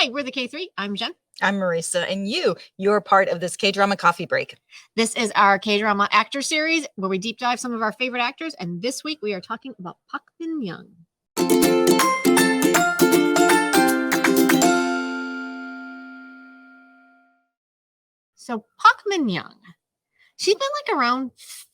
Hi, we're the KThree. I'm Jen. I'm Marisa, and you're part of this KDrama Coffee Break. This is our K-drama actor series where we deep dive some of our favorite actors, and this week we are talking about Park Min-young. So Park Min-young, she's been like around,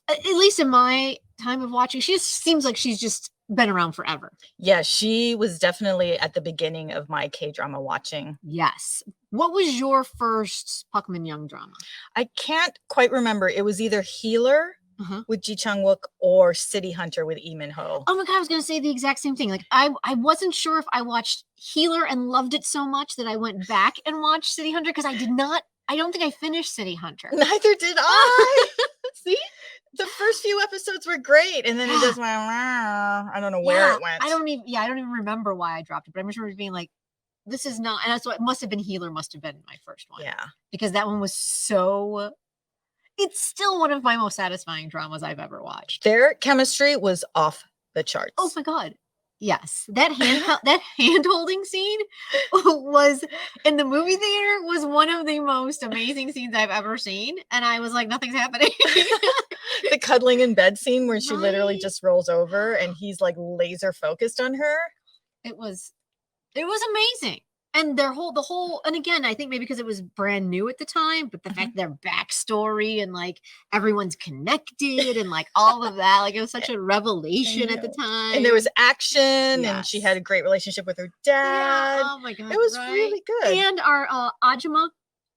at least in my time of watching, she just seems like she's just been around forever. Yeah, she was definitely at the beginning of my K-drama watching. Yes. What was your first Park Min-young drama? I can't quite remember. It was either Healer with Ji Chang-wook or City Hunter with Lee Min-ho. Oh my God, I was going to say the exact same thing. Like I wasn't sure if I watched Healer and loved it so much that I went back and watched City Hunter because I don't think I finished City Hunter. Neither did I. See? The first few episodes were great, and then it just went, I don't know where it went. I don't even remember why I dropped it, but I remember being like, this is not, and that's what it must have been. Healer must have been my first one. Yeah. Because that one was it's still one of my most satisfying dramas I've ever watched. Their chemistry was off the charts. Oh my God. Yes. That hand holding scene was in the movie theater was one of the most amazing scenes I've ever seen. And I was like, nothing's happening. The cuddling in bed scene where she literally just rolls over and he's like laser focused on her. It was amazing. And the whole, and again, I think maybe because it was brand new at the time, but the fact their backstory and like everyone's connected and like all of that, like it was such a revelation at the time. And there was action, and she had a great relationship with her dad. Yeah. Oh my God, it was really good. And our Ajima,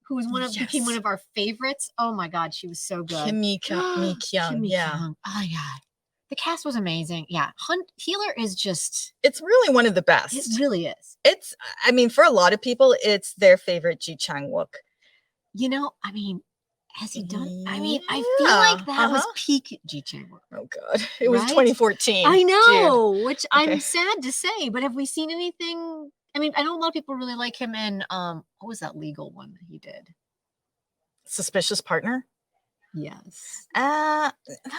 who was became one of our favorites. Oh my God, she was so good. Kim Mi-kyung, yeah. Oh my God. The cast was amazing. Yeah. Healer is just... It's really one of the best. It really is. It's, I mean, for a lot of people, it's their favorite Ji Chang-wook. You know, I mean, has he done... I mean, I feel like that was peak Ji Chang-wook. Oh, God. It was 2014. I know, which I'm sad to say, but have we seen anything... I mean, I know a lot of people really like him in... what was that legal one that he did? Suspicious Partner? Yes. That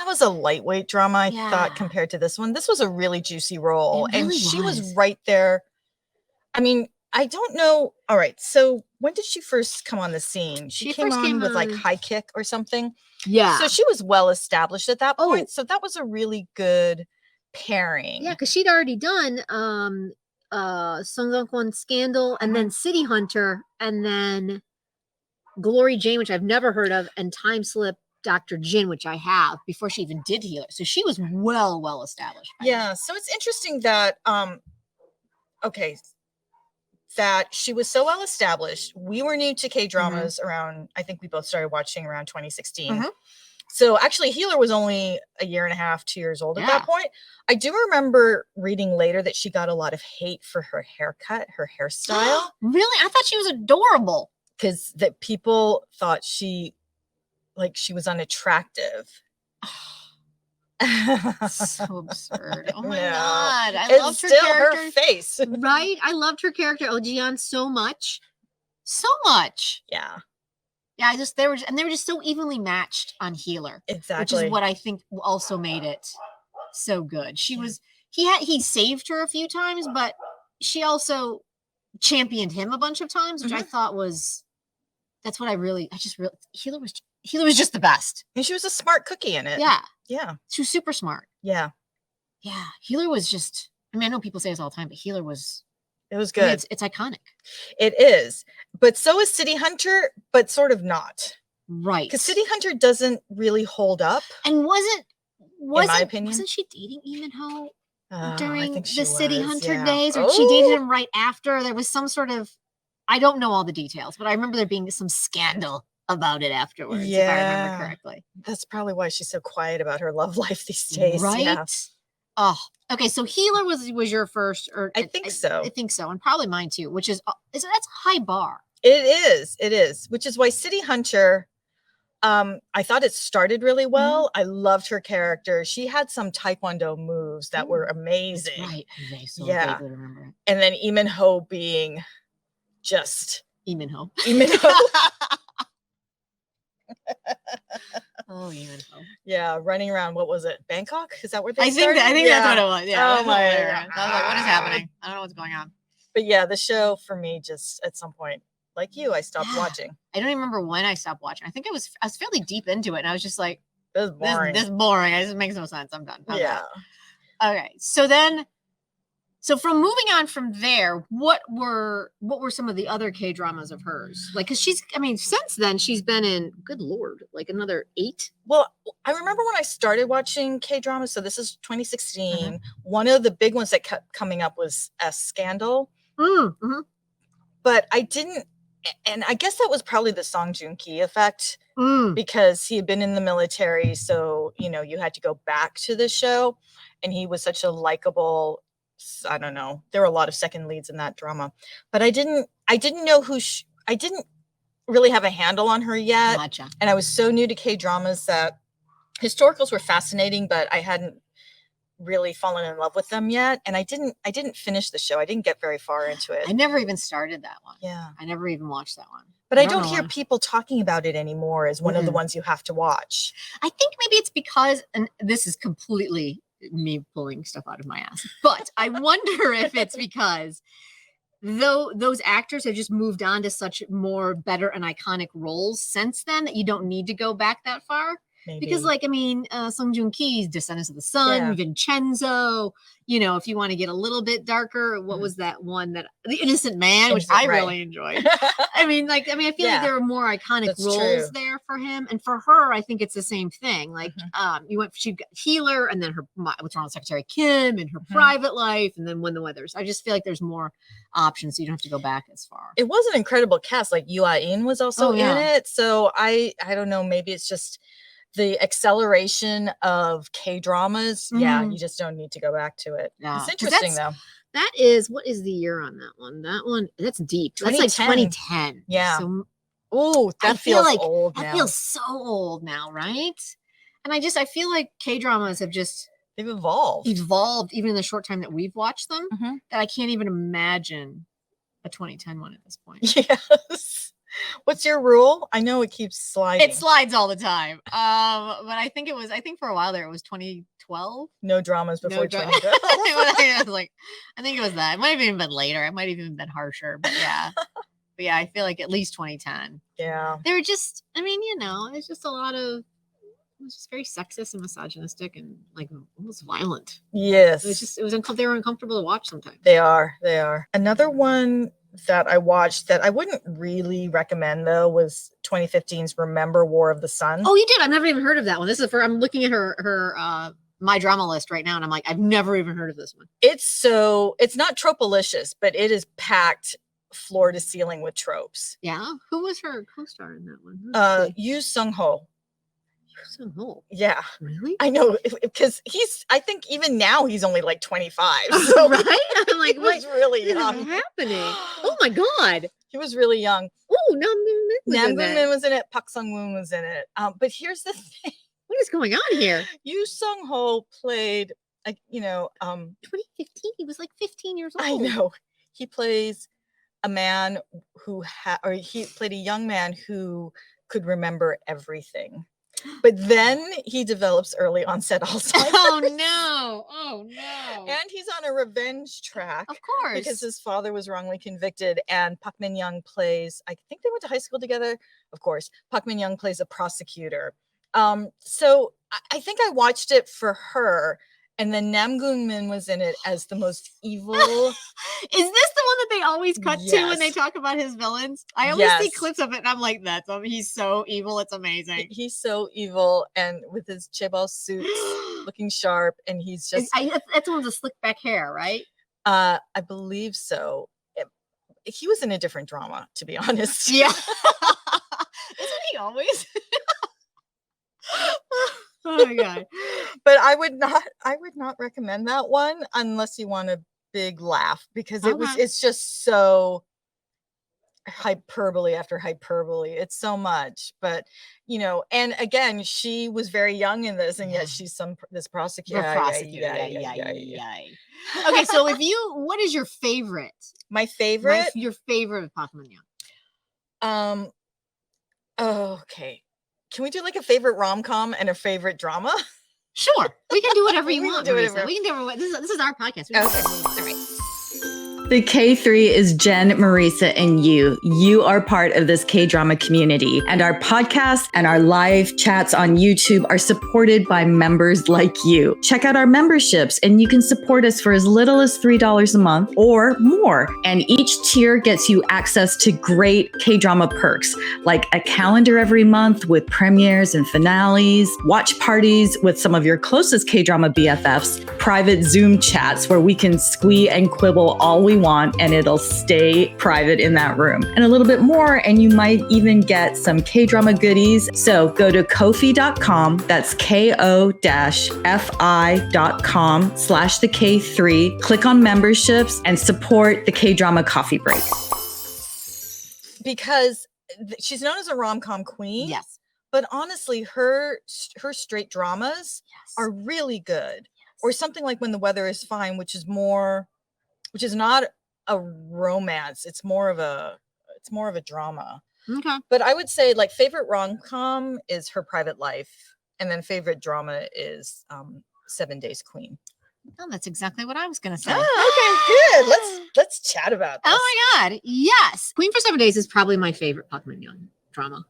was a lightweight drama, I thought, compared to this one. This was a really juicy role. It really she was right there. I mean, I don't know. All right. So when did she first come on the scene? She came on with like High Kick or something. Yeah. So she was well established at that point. So that was a really good pairing. Yeah, because she'd already done Song Dong-kwon Scandal and then City Hunter and then Glory Jane, which I've never heard of, and Time Slip Dr. Jin, which I have, before she even did Healer. So she was well established. Yeah. So it's interesting that that she was so well established. We were new to K-dramas around, I think we both started watching around 2016. So actually Healer was only a year and a half, 2 years old at that point. I do remember reading later that she got a lot of hate for her haircut, her hairstyle. Really? I thought she was adorable. Because that people thought she was unattractive. So absurd. Oh my God. I loved her still character. Her face. Right? I loved her character, Oh Ji-yeon, so much. So much. Yeah. Yeah, they were just so evenly matched on Healer. Exactly. Which is what I think also made it so good. He saved her a few times, but she also championed him a bunch of times, which I thought was Healer was just the best. And she was a smart cookie in it. Yeah. Yeah. She was super smart. Yeah. Yeah. Healer was just, I mean, I know people say this all the time, but Healer was... It was good. I mean, it's iconic. It is. But so is City Hunter, but sort of not. Right. Because City Hunter doesn't really hold up. And wasn't in my opinion. Wasn't she dating Lee Min-ho during the City City Hunter days? Or she dated him right after? There was some sort of... I don't know all the details, but I remember there being some scandal about it afterwards, if I remember correctly. That's probably why she's so quiet about her love life these days. Right? Yeah. Oh, okay. So Healer was your first, or I think so. I think so, and probably mine too. Which is that's a high bar. It is. Which is why City Hunter. I thought it started really well. I loved her character. She had some Taekwondo moves that were amazing. That's right. I so vaguely remember it. And then Lee Min-ho being just Lee Min-ho. Lee Min-ho. Oh, Lee Min-ho. Yeah, running around. What was it? Bangkok? Is that where they I think started? that's what it was. Yeah. Oh my God. I was like, what is happening? I don't know what's going on. But yeah, the show for me just at some point, like you, I stopped watching. I don't even remember when I stopped watching. I think I was fairly deep into it, and I was just like, this is boring. This is boring. This makes no sense. I'm done. Yeah. Okay. So from moving on from there, what were some of the other K dramas of hers? Like, because since then she's been in, good Lord, like another 8. Well, I remember when I started watching K dramas. So this is 2016. One of the big ones that kept coming up was Scandal. But I didn't, and I guess that was probably the Song Joong Ki effect because he had been in the military. So, you had to go back to the show, and he was such a likable, I don't know. There were a lot of second leads in that drama, but I didn't know I didn't really have a handle on her yet. Gotcha. And I was so new to K dramas that historicals were fascinating, but I hadn't really fallen in love with them yet. And I didn't finish the show. I didn't get very far into it. I never even started that one. Yeah. I never even watched that one. But I don't hear people talking about it anymore as one of the ones you have to watch. I think maybe it's because, and this is completely me pulling stuff out of my ass, but I wonder if it's because those actors have just moved on to such more better and iconic roles since then that you don't need to go back that far. Maybe. Because Song Joong Ki's Descendants of the Sun, Vincenzo, if you want to get a little bit darker, what was that one, that The Innocent Man, which I really enjoyed. I feel like there are more iconic roles there for him. And for her, I think it's the same thing. Like, she got Healer, and then her What's Wrong with Secretary Kim, and her private life, and then When the Weathers. I just feel like there's more options, so you don't have to go back as far. It was an incredible cast. Like, Yoo Ah-in was also in it. So I don't know, maybe it's just the acceleration of K dramas. Yeah, you just don't need to go back to it. Yeah. It's interesting though. That is, what is the year on that one? That one, that's deep. That's like 2010. Yeah. So, that feels like old now. That feels so old now, right? And I feel like K dramas have they've evolved even in the short time that we've watched them, that I can't even imagine a 2010 one at this point. Yes. What's your rule? I know it keeps sliding. It slides all the time. But I think for a while there it was 2012. No dramas before 2012. I think it was that. It might have even been later. It might have even been harsher. But yeah. I feel like at least 2010. Yeah. They were just, it's just a lot of, it was just very sexist and misogynistic and like almost violent. Yes. They were uncomfortable to watch sometimes. They are. Another one that I watched that I wouldn't really recommend though was 2015's Remember War of the Sun. Oh, you did? I've never even heard of that one. I'm looking at her my drama list right now, and I'm like, I've never even heard of this one. It's not tropalicious, but it is packed floor to ceiling with tropes. Yeah. Who was her co-star in that one? Yoo Sung-ho. So yeah, really? I know, because I think even now he's only like 25. So right? I'm like, what's really young? What is happening? Oh my god, he was really young. Oh, Nam Goon-min was in it. Park Sung-woon was in it. But here's the thing: what is going on here? Yoo Sung-ho played, 2015. He was like 15 years old. I know. He plays a man he played a young man who could remember everything. But then he develops early onset Alzheimer's. Oh no. And he's on a revenge track. Of course. Because his father was wrongly convicted, and Park Min-young plays, I think they went to high school together. Of course, Park Min-young plays a prosecutor. So I think I watched it for her. And then Nam Goon-min was in it as the most evil. Is this the one that they always cut to when they talk about his villains? I always see clips of it, and I'm like, he's so evil. It's amazing. He's so evil, and with his chaebol suits looking sharp, and he's just. That's the one with the slick back hair, right? I believe so. He was in a different drama, to be honest. Yeah. Isn't he always? Oh my god. But I would not recommend that one unless you want a big laugh, because it's just so hyperbole after hyperbole. It's so much. But and again, she was very young in this, and yet she's this prosecutor. Yeah. Okay, so what is your favorite? My favorite? Your favorite of Park Min-young. Okay. Can we do like a favorite rom-com and a favorite drama? Sure. We can do whatever you want. We can do whatever. This is our podcast. Okay. All right. The K3 is Jen, Marisa, and you. You are part of this K-drama community, and our podcast and our live chats on YouTube are supported by members like you. Check out our memberships, and you can support us for as little as $3 a month or more. And each tier gets you access to great K-drama perks, like a calendar every month with premieres and finales, watch parties with some of your closest K-drama BFFs, private Zoom chats where we can squee and quibble all we want and it'll stay private in that room, and a little bit more, and you might even get some K-drama goodies. So go to Ko-fi.com, that's ko-fi.com/the K3, click on memberships and support the K-drama Coffee Break. Because she's known as a rom-com queen. Yes. But honestly, her straight dramas are really good. Or something like When the Weather is Fine, which is not a romance. It's more of a drama. Okay. But I would say like favorite rom-com is Her Private Life, and then favorite drama is 7 Days Queen. Oh, that's exactly what I was going to say. Oh, okay, good. Let's chat about this. Oh my God. Yes. Queen for 7 Days is probably my favorite Park Min-young drama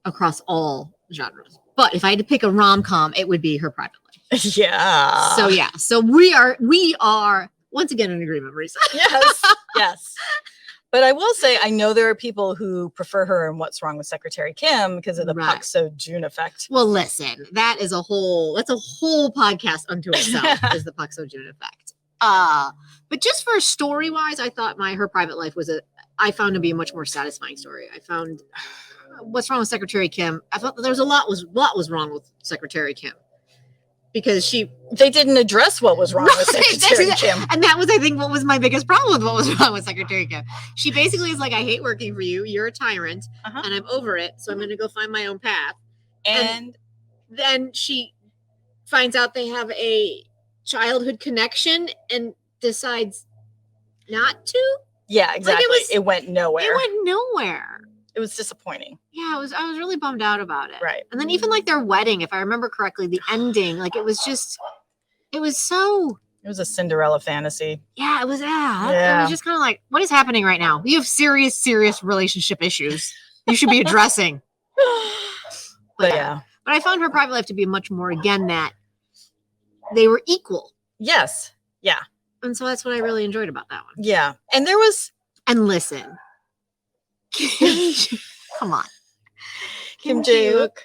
across all genres. But if I had to pick a rom-com, it would be Her Private Life. Yeah. So yeah. So we are once again in agreement, Marisa. Yes. But I will say, I know there are people who prefer her in What's Wrong with Secretary Kim because of the Pak So-joon effect. Well, listen, that's a whole podcast unto itself is the Pak So-joon effect. But just for story-wise, I thought Her Private Life I found to be a much more satisfying story. I found What's Wrong with Secretary Kim. I thought that there was a lot was wrong with Secretary Kim. Because they didn't address what was wrong with Secretary Kim. And that was, I think, what was my biggest problem with what was wrong with Secretary Kim. She basically is like, I hate working for you. You're a tyrant. And I'm over it. So I'm going to go find my own path. And then she finds out they have a childhood connection and decides not to. Yeah, exactly. It went nowhere. It was disappointing. Yeah, I was really bummed out about it. Right. And then even like their wedding, if I remember correctly, the ending, like it was a Cinderella fantasy. Yeah, it was. It was just kind of like, what is happening right now? You have serious relationship issues you should be addressing. But I found Her Private Life to be much more, again, that they were equal. Yes. Yeah. And so that's what I really enjoyed about that one. Yeah. And listen. Come on. Kim Jae-wook.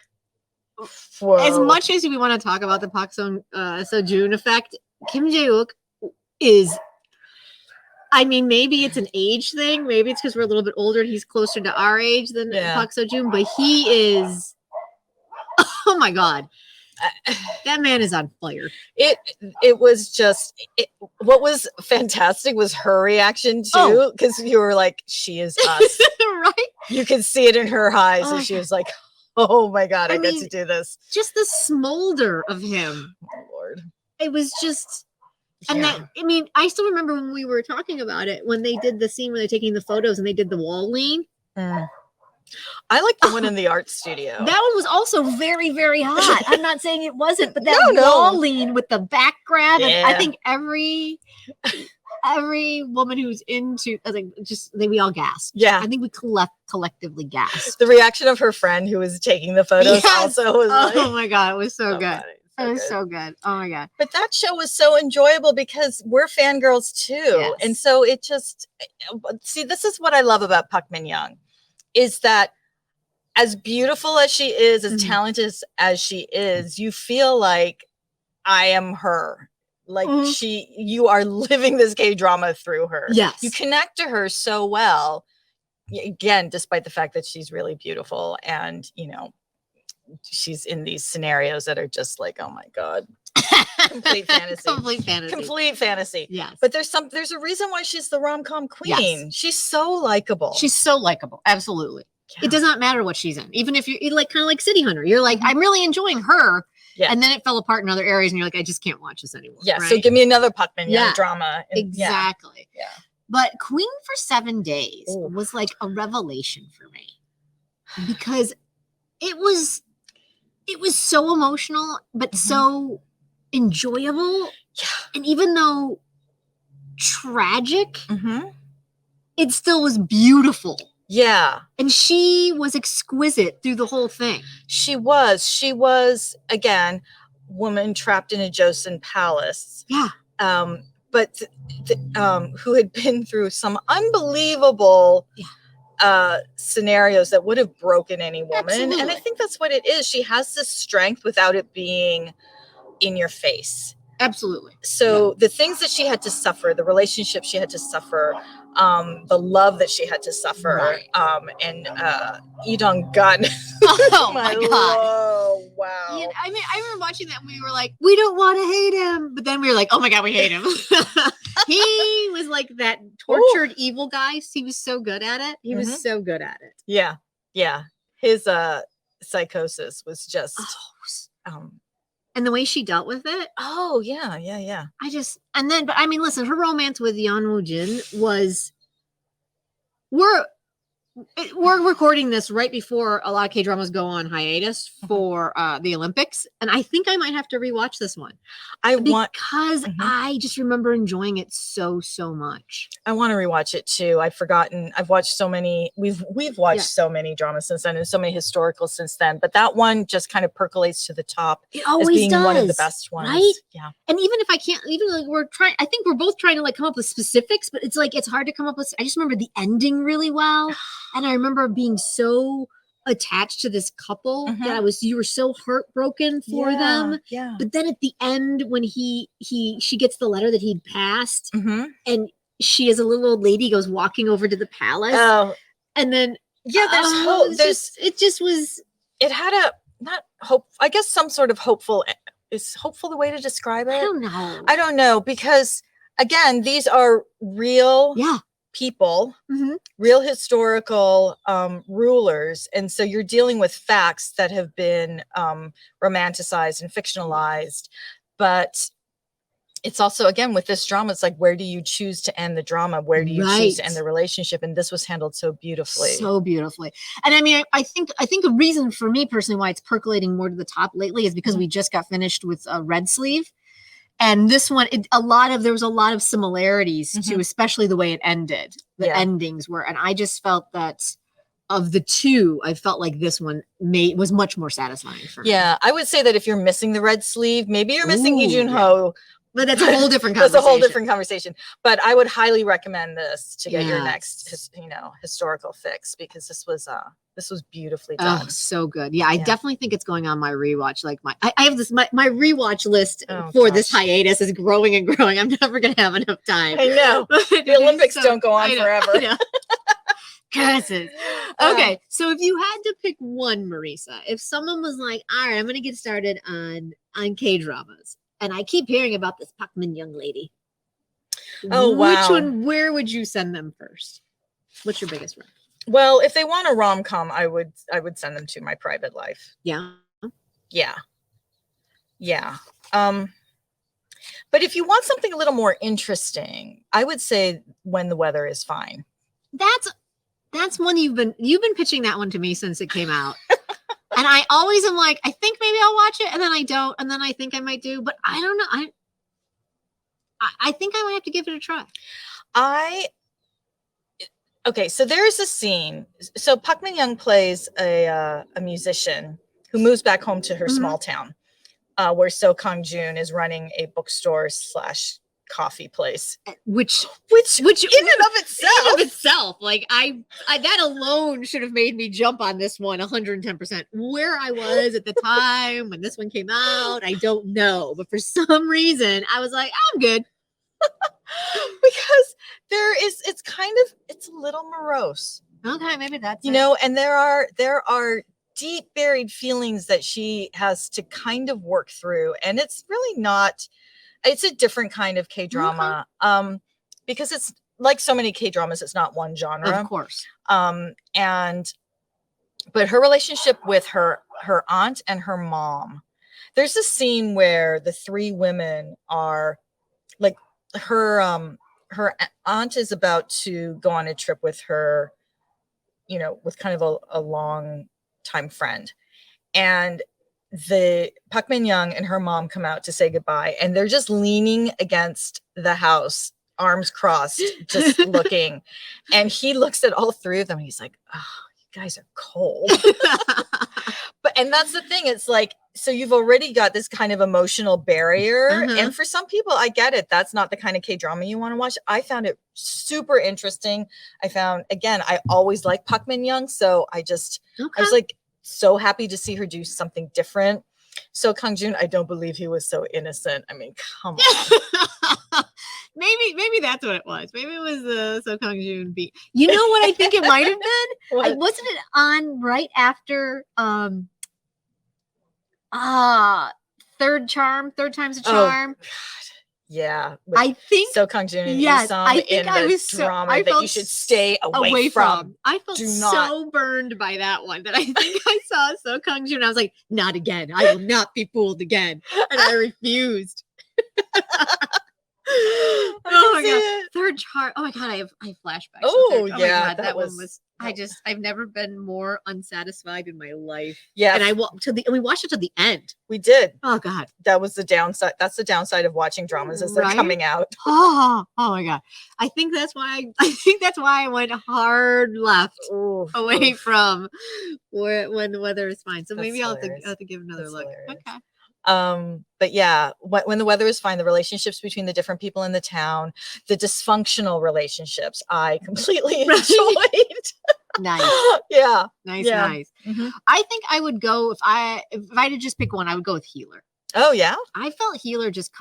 As much as we want to talk about the Pak So-joon effect, Kim Jae-wook is, I mean, maybe it's an age thing. Maybe it's because we're a little bit older and he's closer to our age than Pak So-joon, but he is, oh my God. That man is on fire. It was just what was fantastic was her reaction too, because you were like, she is us. Right? You could see it in her eyes, and she was like, oh my God, I get to do this. Just the smolder of him. Oh Lord. It was just, and I still remember when we were talking about it, when they did the scene where they're taking the photos and they did the wall lean. I like the one in the art studio. That one was also very, very hot. I'm not saying it wasn't, but that wall lean with the back grab, and I think every woman who's into, I think we all gasped. Yeah, I think we collectively gasped. The reaction of her friend who was taking the photos also was oh my God, it was so good. It was so good. Oh my God. But that show was so enjoyable because we're fangirls too. Yes. And so it just, see, this is what I love about Park Min-young, is that as beautiful as she is, as talented as she is, you feel like I am her. Like you are living this K-drama through her. Yes. You connect to her so well. Again, despite the fact that she's really beautiful and, she's in these scenarios that are just like, oh my God. Complete fantasy. Yes. But there's a reason why she's the rom-com queen. Yes. She's so likable. Absolutely. Yeah. It does not matter what she's in. Even if you're like kind of like City Hunter, you're like, I'm really enjoying her. Yeah. And then it fell apart in other areas and you're like, I just can't watch this anymore. Yeah. Right? So give me another Park Min-young drama. Exactly. Yeah. But Queen for 7 Days was like a revelation for me because it was so emotional, but so enjoyable. Yeah. And even though tragic, Mm-hmm. it still was beautiful. Yeah. And she was exquisite through the whole thing. She was, again, woman trapped in a Joseon palace. Yeah. But who had been through some unbelievable scenarios that would have broken any woman. Absolutely. And I think that's what it is. She has this strength without it being in your face. Absolutely. So the things that she had to suffer, the relationships she had to suffer, the love that she had to suffer, Right. and Lee Dong-gun. Oh my God. Oh, wow. Yeah, I mean, I remember watching that and we were like, we don't want to hate him. But then we were like, oh my God, we hate him. He was like that tortured evil guy. He was so good at it. He was so good at it. Yeah. Yeah. His psychosis was just and the way she dealt with it. Oh, yeah. But I mean, listen, her romance with Yeon Woo Jin was, we're recording this right before a lot of K-dramas go on hiatus for the Olympics. And I think I might have to rewatch this one. Because I just remember enjoying it so much. I want to rewatch it too. I've forgotten. I've watched so many. We've watched so many dramas since then and so many historicals since then. But that one just kind of percolates to the top. It always as being does, one of the best ones. Right? Yeah. And even if I can't, I think we're both trying to like come up with specifics, but it's like, it's hard to come up with. I just remember the ending really well. And I remember being so attached to this couple that you were so heartbroken for them. Yeah. But then at the end, when she gets the letter that he'd passed, and she as a little old lady goes walking over to the palace. Oh. And then there's hope. It had not hope. I guess some sort of hopeful. Is hopeful the way to describe it? I don't know because again, these are real. Yeah. People, real historical rulers, and so you're dealing with facts that have been romanticized and fictionalized. But it's also, again, with this drama, it's like, where do you choose to end the drama? Where do you choose to end the relationship? And this was handled so beautifully. And I mean, I think a reason for me personally why it's percolating more to the top lately is because we just got finished with Red Sleeve. And this one, there was a lot of similarities to, especially the way it ended. The endings were, and I just felt that of the two, I felt like this one was much more satisfying for me. Yeah, I would say that if you're missing the Red Sleeve, maybe you're missing Lee Jun-ho. But that's a whole different conversation. That's a whole different conversation. But I would highly recommend this to get your next, historical fix, because this was beautifully done. Oh, so good. Yeah, I definitely think it's going on my rewatch. Like I have this, my rewatch list for this hiatus is growing and growing. I'm never going to have enough time. I know. The Olympics don't go on forever. Cousins. Okay, so if you had to pick one, Marisa, if someone was like, all right, I'm going to get started on K-dramas, and I keep hearing about this Park Min-young lady. Oh, wow. Where would you send them first? What's your biggest one? Well, if they want a rom-com, I would send them to My Private Life. Yeah. But if you want something a little more interesting, I would say When the Weather is Fine. That's one you've been pitching that one to me since it came out. And I always am like, I think maybe I'll watch it, and then I don't, and then I think I might do, but I don't know. I think I might have to give it a try. Okay, so there's a scene. So Park Min-young plays a musician who moves back home to her small town, where So Kang-joon is running a bookstore / coffee place, which in and of itself, like I that alone should have made me jump on this one 110%. Where I was at the time when this one came out, I don't know, but for some reason I was like, I'm good. Because it's a little morose. Okay, maybe that's and there are deep buried feelings that she has to kind of work through, and it's really not. It's a different kind of K-drama, because it's like so many K-dramas. It's not one genre, of course. But her relationship with her aunt and her mom. There's a scene where the three women are like her aunt is about to go on a trip with her, with kind of a long time friend, and the Park Min-young and her mom come out to say goodbye, and they're just leaning against the house arms crossed, just looking. And he looks at all three of them and he's like, oh, you guys are cold. And that's the thing. It's like, so you've already got this kind of emotional barrier. And for some people, I get it. That's not the kind of K-drama you want to watch. I found it super interesting. I always like Park Min-young. So I was like so happy to see her do something different. So Kang-joon, I don't believe he was so innocent. I mean, come on. Maybe that's what it was. Maybe it was the So Kang-joon beat. You know what I think it might have been? Wasn't it on right after Third Time's a Charm? God. Yeah. I think So Kang-joon and yes, Isam I think in I the was drama that you should stay away from. I felt so burned by that one that I think I saw So Kang-joon and I was like, not again. I will not be fooled again. And I refused. Oh my god! Third Charm. Oh my god! I have flashbacks. Oh my yeah, god, that one was. I've never been more unsatisfied in my life. Yeah, and we watched it to the end. We did. Oh god, that was the downside. That's the downside of watching dramas as they're coming out. Oh my god! I think that's why. I went hard left away from when the weather is fine. So maybe I'll have to give another look. Hilarious. Okay. But yeah, when the weather is fine, the relationships between the different people in the town, the dysfunctional relationships, I completely enjoyed. Nice. Yeah. Nice. I think I would go if I had to just pick one, I would go with Healer. Oh yeah. I felt Healer just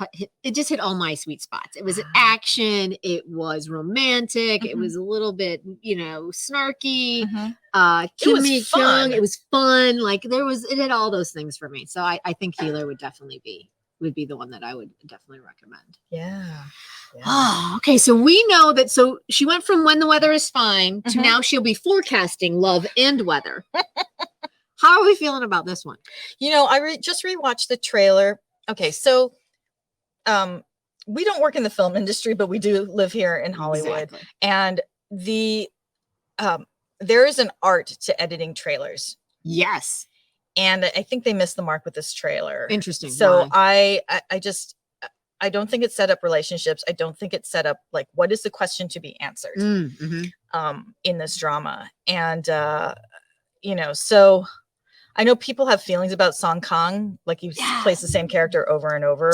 hit all my sweet spots. It was action, it was romantic, it was a little bit, snarky. Kim Mi-kyung, it was fun. Like it had all those things for me. So I think Healer would definitely be the one that I would definitely recommend. Yeah. Oh, okay. So we know that. So she went from When the Weather is Fine to now she'll be forecasting love and weather. How are we feeling about this one? I just rewatched the trailer. Okay, so we don't work in the film industry, but we do live here in Hollywood. Exactly. And there is an art to editing trailers. Yes. And I think they missed the mark with this trailer. Interesting. So I don't think it set up relationships. I don't think it set up like what is the question to be answered in this drama. And so I know people have feelings about Song Kang, like he plays the same character over and over,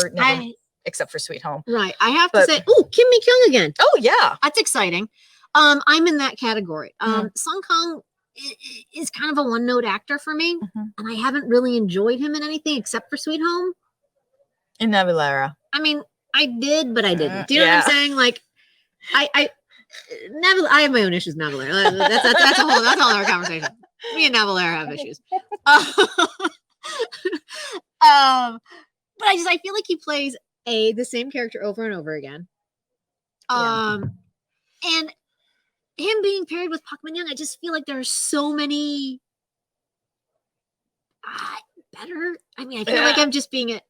except for Sweet Home. Right. I have to say, Kim Mi-kyung again. Oh yeah, that's exciting. I'm in that category. Song Kang is kind of a one-note actor for me, and I haven't really enjoyed him in anything except for Sweet Home. In Navillera. I mean, I did, but I didn't. Do you know what I'm saying? Like, I have my own issues with Navillera. That's a whole other conversation. Me and Navillera have issues. But I feel like he plays the same character over and over again. And him being paired with Park Min-young, I just feel like there are so many better. I mean, I feel like I'm just being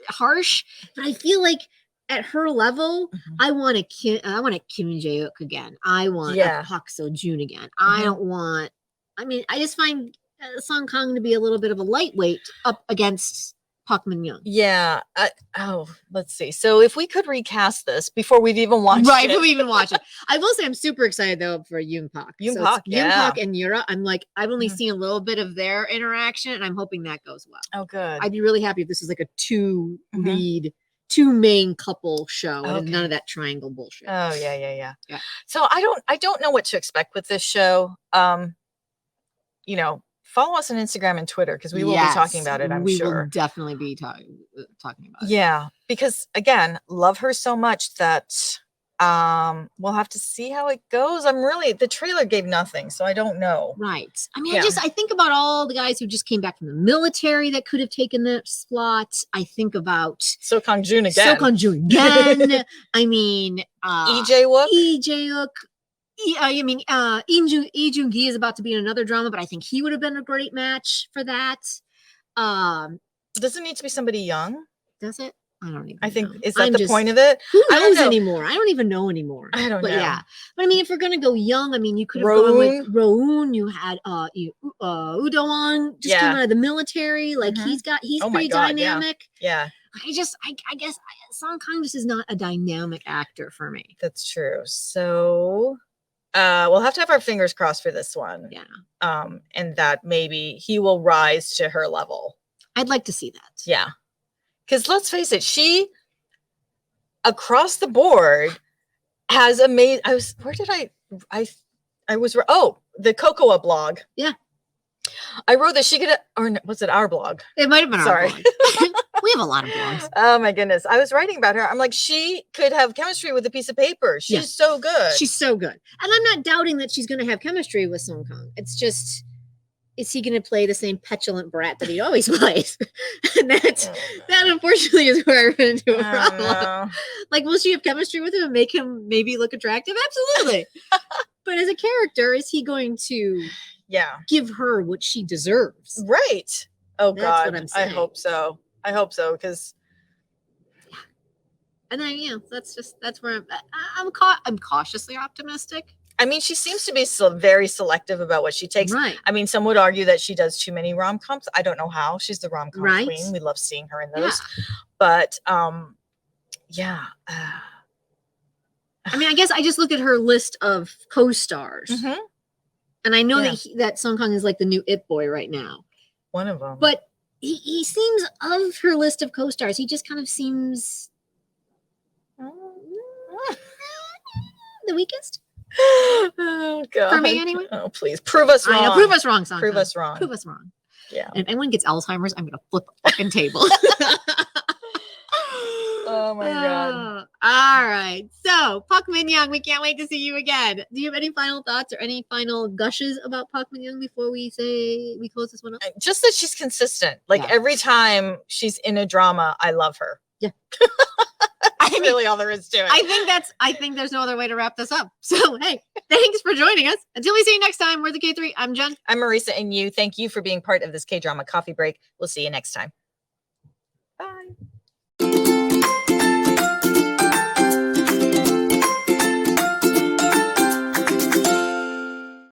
harsh, but I feel like at her level, I want a Kim Jae-wook again. I want a Park Seo-joon again. I don't want. I mean, I just find Song Kang to be a little bit of a lightweight up against Park Min-young. Yeah. Let's see. So if we could recast this before we've even watched it. Right, before we even watch it. I will say I'm super excited though for Yoon Park. Yoon Park and Yura. I'm like, I've only seen a little bit of their interaction and I'm hoping that goes well. Oh, good. I'd be really happy if this is like a two main couple show and none of that triangle bullshit. Oh, yeah. So I don't know what to expect with this show. Follow us on Instagram and Twitter because we will be talking about it, I'm sure. We will definitely be talking about it. Yeah, because again, love her so much that we'll have to see how it goes. The trailer gave nothing, so I don't know. Right. I mean, I think about all the guys who just came back from the military that could have taken the slot. I think about So Kang-joon again. I mean, Lee Jae-wook. I mean, Lee Joon-gi is about to be in another drama, but I think he would have been a great match for that. Does it need to be somebody young? Does it? I don't even know. Is that the point of it? Who knows anymore? I don't even know anymore. I don't know. Yeah. But I mean, if we're going to go young, I mean, you could have gone with Rowoon. You had Udo-won just came out of the military. Like he's pretty dynamic. Yeah. I guess Song Kang just is not a dynamic actor for me. That's true. So we'll have to have our fingers crossed for this one. Yeah. And that maybe he will rise to her level. I'd like to see that. Yeah. Because let's face it, she across the board has amazing. The Cocoa blog. Yeah. I wrote that she could, or was it our blog? It might have been Sorry. our blog. We have a lot of blogs. Oh my goodness. I was writing about her. I'm like, she could have chemistry with a piece of paper. She's so good. She's so good. And I'm not doubting that she's going to have chemistry with Song Kang. It's just, is he going to play the same petulant brat that he always plays? And that unfortunately is where I run into a problem. Like, will she have chemistry with him and make him maybe look attractive? Absolutely. But as a character, is he going to give her what she deserves? Right. Oh, That's God. what I'm saying. I hope so. I hope so, because and then that's where I'm cautiously optimistic. I mean, she seems to be very selective about what she takes. Right. I mean, some would argue that she does too many rom-coms. I don't know how. She's the rom-com queen. We love seeing her in those. But I mean, I guess I just look at her list of co-stars, and I know that Song Kang is like the new It Boy right now. One of them. But he seems, of her list of co-stars, he just kind of seems the weakest. Oh, God. For me, anyway. Oh, please. Prove us wrong. I know, prove us wrong, Song Prove Kang. us wrong. Prove us wrong. Yeah. And if anyone gets Alzheimer's, I'm going to flip a fucking table. Oh, my God. All right. So, Park Min Young, we can't wait to see you again. Do you have any final thoughts or any final gushes about Park Min Young before we say we close this one up? Just that she's consistent. Like, every time she's in a drama, I love her. Yeah. That's really all there is to it. I think there's no other way to wrap this up. So, hey, thanks for joining us. Until we see you next time, we're the K3. I'm Jen. I'm Marisa, and thank you for being part of this K-Drama Coffee Break. We'll see you next time. Bye.